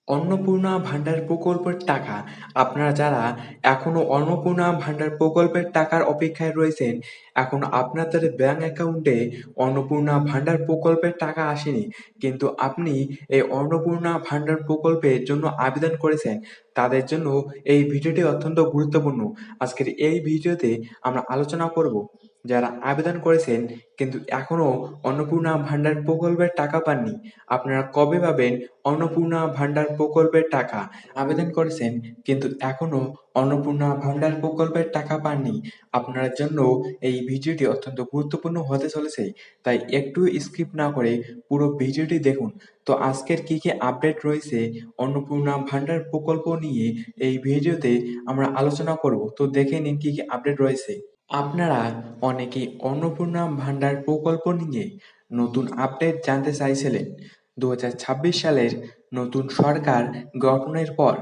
অন্নপূর্ণা ভান্ডার প্রকল্পের টাকা আপনারা যারা এখনো অন্নপূর্ণা ভান্ডার প্রকল্পের টাকার অপেক্ষায় রয়েছেন, এখনো আপনাদের ব্যাংক অ্যাকাউন্টে অন্নপূর্ণা ভান্ডার প্রকল্পের টাকা আসেনি, কিন্তু আপনি এই অন্নপূর্ণা ভান্ডার প্রকল্পের জন্য আবেদন করেছেন, তাদের জন্য এই ভিডিওটি অত্যন্ত গুরুত্বপূর্ণ। আজকের এই ভিডিওতে আমরা আলোচনা করব যারা আবেদন করেছেন কিন্তু এখনো অন্নপূর্ণা ভান্ডার প্রকল্পের টাকা পাননি, আপনারা কবে পাবেন অন্নপূর্ণা ভান্ডার প্রকল্পের টাকা? আবেদন করেছেন কিন্তু এখনো অন্নপূর্ণা ভান্ডার প্রকল্পের টাকা পাননি, আপনার জন্য এই ভিডিওটি অত্যন্ত গুরুত্বপূর্ণ হতে চলেছে। তাই একটু স্কিপ না করে পুরো ভিডিওটি দেখুন। তো আজকের কি কি আপডেট রয়েছে অন্নপূর্ণা ভান্ডার প্রকল্প নিয়ে এই ভিডিওতে আমরা আলোচনা করব। তো দেখে নিন কি কি আপডেট রয়েছে। আপনারা অনেকেই অন্নপূর্ণা ভান্ডার প্রকল্প নিয়ে নতুন আপডেট জানতে চাইছিলেন। 2026 সালের নতুন সরকার গঠনের পর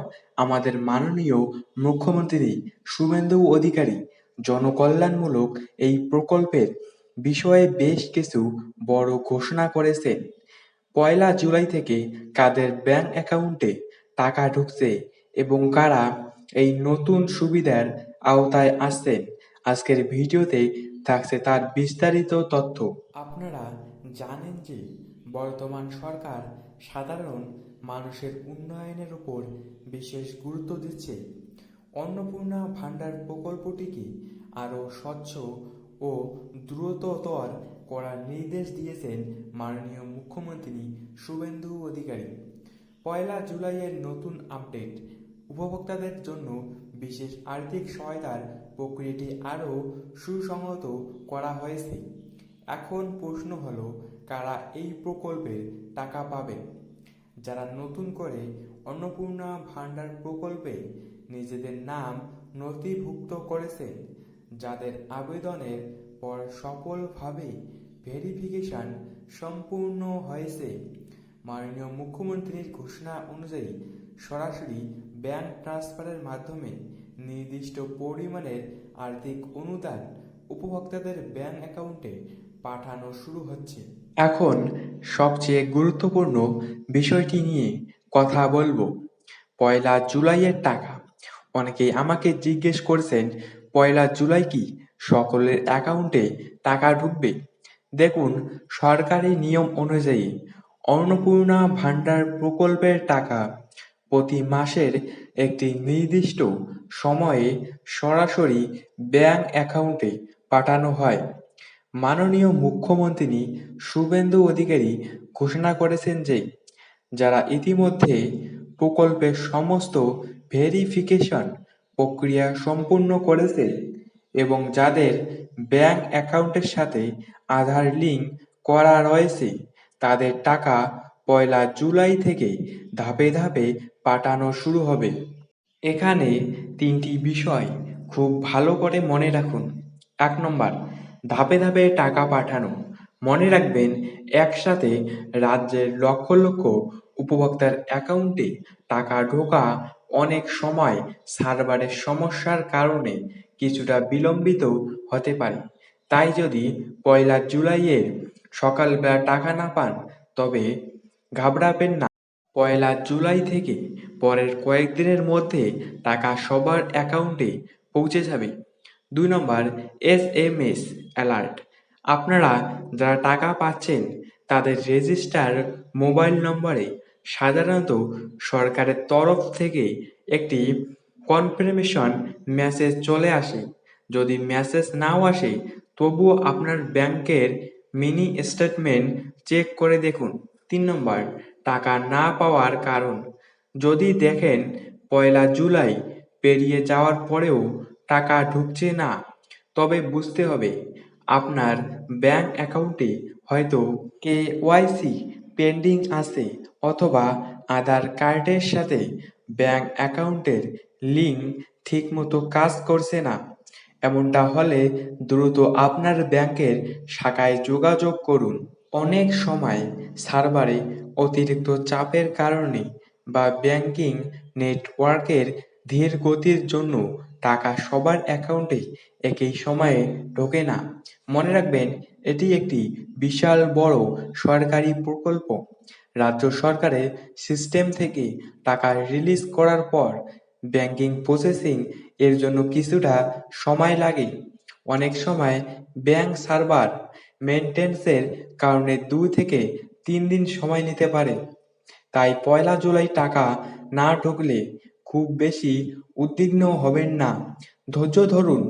আমাদের মাননীয় মুখ্যমন্ত্রী শুভেন্দু অধিকারী জনকল্যাণমূলক এই প্রকল্পের বিষয়ে বেশ কিছু বড় ঘোষণা করেছেন। 1 জুলাই থেকে কাদের ব্যাংক অ্যাকাউন্টে টাকা ঢুকছে এবং কারা এই নতুন সুবিধার আওতায় আসছেন, আজকের ভিডিওতে থাকছে তার বিস্তারিত তথ্য। আপনারা জানেন যে বর্তমান সরকার সাধারণ মানুষের উন্নয়নের উপর বিশেষ গুরুত্ব দিচ্ছে। অন্নপূর্ণা ভান্ডার প্রকল্পটিকে আরও স্বচ্ছ ও দ্রুততর করার নির্দেশ দিয়েছেন মাননীয় মুখ্যমন্ত্রী শুভেন্দু অধিকারী। 1 জুলাইয়ের নতুন আপডেট, উপভোক্তাদের জন্য বিশেষ আর্থিক সহায়তার প্রক্রিয়াটি আরও সুসংহত করা হয়েছে। এখন প্রশ্ন হলো, কারা এই প্রকল্পের টাকা পাবেন? যারা নতুন করে অন্নপূর্ণা ভান্ডার প্রকল্পে নিজেদের নাম নথিভুক্ত করেছেন, যাদের আবেদনের পর সফলভাবে ভেরিফিকেশন সম্পূর্ণ হয়েছে। মাননীয় মুখ্যমন্ত্রীর ঘোষণা অনুযায়ী সরাসরি ব্যাংক ট্রান্সফারের মাধ্যমে নির্দিষ্ট পরিমাণের আর্থিক অনুদান উপভোক্তাদের ব্যাংক অ্যাকাউন্টে পাঠানো শুরু হচ্ছে। এখন সবচেয়ে গুরুত্বপূর্ণ বিষয়টি নিয়ে কথা বলবো, 1 জুলাইয়ের টাকা। অনেকেই আমাকে জিজ্ঞেস করছেন, 1 জুলাই কি সকলের অ্যাকাউন্টে টাকা ঢুকবে? দেখুন, সরকারি নিয়ম অনুযায়ী অন্নপূর্ণা ভান্ডার প্রকল্পের টাকা প্রতি মাসের একটি নির্দিষ্ট সময়ে সরাসরি ব্যাংক অ্যাকাউন্টে পাঠানো হয়। মাননীয় মুখ্যমন্ত্রী শুভেন্দু অধিকারী ঘোষণা করেছেন যে যারা ইতিমধ্যে প্রকল্পের সমস্ত ভেরিফিকেশন প্রক্রিয়া সম্পূর্ণ করেছে এবং যাদের ব্যাংক অ্যাকাউন্টের সাথে আধার লিঙ্ক করা রয়েছে, তাদের টাকা 1 জুলাই থেকে ধাপে ধাপে পাঠানো শুরু হবে। এখানে 3টি বিষয় খুব ভালো করে মনে রাখুন। 1 নম্বর, ধাপে ধাপে টাকা পাঠানো। মনে রাখবেন, একসাথে রাজ্যের লক্ষ লক্ষ উপভোক্তার অ্যাকাউন্টে টাকা ঢোকা অনেক সময় সার্ভারের সমস্যার কারণে কিছুটা বিলম্বিত হতে পারে। তাই যদি 1 জুলাইয়ের সকালবেলা টাকা না পান, তবে ঘাবড়াবেন না। 1 জুলাই থেকে পরের কয়েকদিনের মধ্যে টাকা সবার অ্যাকাউন্টে পৌঁছে যাবে। 2 নম্বর, এসএমএস অ্যালার্ট। আপনারা যারা টাকা পাচ্ছেন তাদের রেজিস্টার মোবাইল নম্বরে সাধারণত সরকারের তরফ থেকে একটি কনফার্মেশন মেসেজ চলে আসে। যদি মেসেজ নাও আসে, তবুও আপনার ব্যাংকের মিনি স্টেটমেন্ট চেক করে দেখুন। 3 নম্বর, টাকা না পাওয়ার কারণ। যদি দেখেন 1 জুলাই পেরিয়ে যাওয়ার পরেও টাকা ঢুকছে না, তবে বুঝতে হবে আপনার ব্যাংক অ্যাকাউন্টে হয়তো কেওয়াইসি পেন্ডিং আছে অথবা আধার কার্ডের সাথে ব্যাংক অ্যাকাউন্টের লিঙ্ক ঠিকমতো কাজ করছে না। এমনটা হলে দ্রুত আপনার ব্যাংকের শাখায় যোগাযোগ করুন। অনেক সময় সার্ভারে অতিরিক্ত চাপের কারণে বা ব্যাংকিং নেটওয়ার্কের ধীর গতির জন্য টাকা সবার অ্যাকাউন্টে একই সময়ে ঢোকে না। মনে রাখবেন, এটি একটি বিশাল বড় সরকারি প্রকল্প। রাজ্য সরকারের সিস্টেম থেকে টাকা রিলিজ করার পর ব্যাংকিং প্রসেসিং এর জন্য কিছুটা সময় লাগে। অনেক সময় ব্যাংক সার্ভার মেইনটেন্যান্সের কারণে 2 থেকে 3 দিন সময় নিতে পারে। তাই পয়লা জুলাই টাকা না ঢুকলে খুব বেশি উদ্বিগ্ন হবেন না। ধৈর্য ধরুন,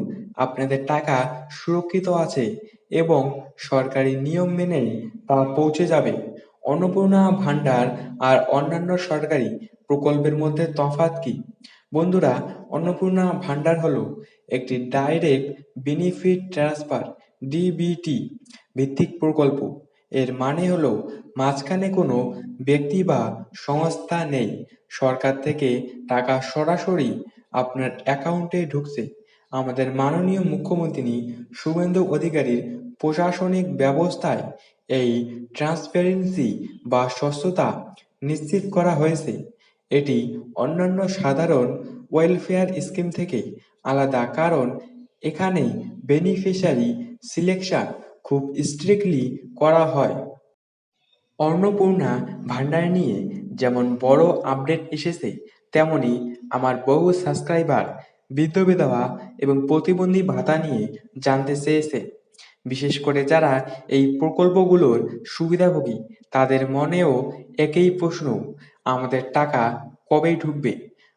আপনাদের টাকা সুরক্ষিত আছে এবং সরকারি নিয়ম মেনেই তা পৌঁছে যাবে। অন্নপূর্ণা ভান্ডার আর অন্যান্য সরকারি প্রকল্পের মধ্যে তফাৎ কি? বন্ধুরা, অন্নপূর্ণা ভান্ডার হলো একটি ডাইরেক্ট বেনিফিট ট্রান্সফার (ডিবিটি) ভিত্তিক প্রকল্প। এর মানে হলো মাঝখানে কোনো ব্যক্তি বা সংস্থা নেই। সরকার থেকে টাকা সরাসরি আপনার অ্যাকাউন্টে ঢুকছে। আমাদের মাননীয় মুখ্যমন্ত্রী শুভেন্দু অধিকারীর প্রশাসনিক ব্যবস্থায় এই ট্রান্সপারেন্সি বা স্বচ্ছতা নিশ্চিত করা হয়েছে। এটি অন্যান্য সাধারণ ওয়েলফেয়ার স্কিম থেকে আলাদা, কারণ এখানে বেনিফিশিয়ারি সিলেকশন খুব স্ট্রিক্টলি করা হয়। অন্নপূর্ণা ভান্ডার নিয়ে যেমন বড় আপডেট এসেছে, তেমনি আমার বহু সাবস্ক্রাইবার বৃদ্ধ বিধবা এবং প্রতিবন্ধী ভাতা নিয়ে জানতে চেয়েছে। বিশেষ করে যারা এই প্রকল্পগুলোর সুবিধাভোগী, তাদের মনেও একই প্রশ্ন, আমাদের টাকা কবে ঢুকবে?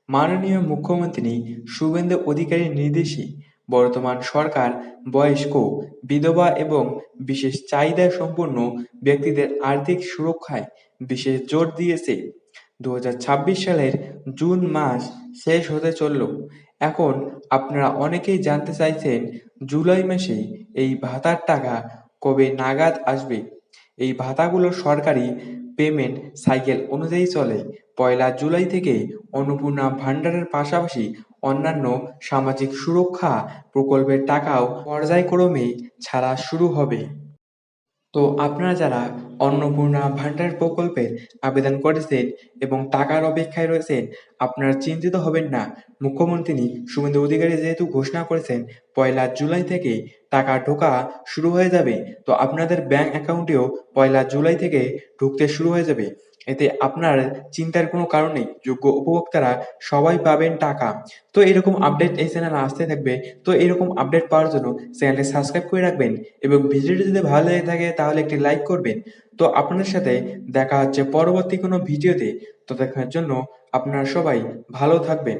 মাননীয় মুখ্যমন্ত্রী শুভেন্দু অধিকারীর নির্দেশে বর্তমান সরকার বয়স্ক, বিধবা এবং বিশেষ চাহিদা সম্পন্ন ব্যক্তিদের আর্থিক সুরক্ষায় বিশেষ জোর দিয়েছে। 2026 সালের জুন মাস শেষ হতে চলল। এখন আপনারা অনেকেই জানতে চাইছেন, জুলাই মাসে এই ভাতার টাকা কবে নাগাদ আসবে? এই ভাতাগুলো সরকারি পেমেন্ট সাইকেল অনুযায়ী চলে। পয়লা জুলাই থেকে অন্নপূর্ণা ভান্ডারের পাশাপাশি অন্যান্য সামাজিক সুরক্ষা প্রকল্পের টাকাও পর্যায়ক্রমে ছাড়া শুরু হবে। তো আপনারা যারা অন্নপূর্ণা ভান্ডার প্রকল্পের আবেদন করেছেন এবং টাকার অপেক্ষায় রয়েছেন, আপনারা চিন্তিত হবেন না। মুখ্যমন্ত্রী শুভেন্দু অধিকারী যেহেতু ঘোষণা করেছেন পয়লা জুলাই থেকে টাকা ঢোকা শুরু হয়ে যাবে, তো আপনাদের ব্যাংক অ্যাকাউন্টেও পয়লা জুলাই থেকে ঢুকতে শুরু হয়ে যাবে। এতে আপনার চিন্তার কোনো কারণ নেই। যোগ্য উপভোক্তারা সবাই পাবেন টাকা। তো এরকম আপডেট এই চ্যানেলে আসতে থাকবে। তো এরকম আপডেট পাওয়ার জন্য চ্যানেলটি সাবস্ক্রাইব করে রাখবেন এবং ভিডিওটি যদি ভালো লেগে থাকে তাহলে একটি লাইক করবেন। তো আপনাদের সাথে দেখা হচ্ছে পরবর্তী কোনো ভিডিওতে। ততক্ষণের জন্য আপনারা সবাই ভালো থাকবেন।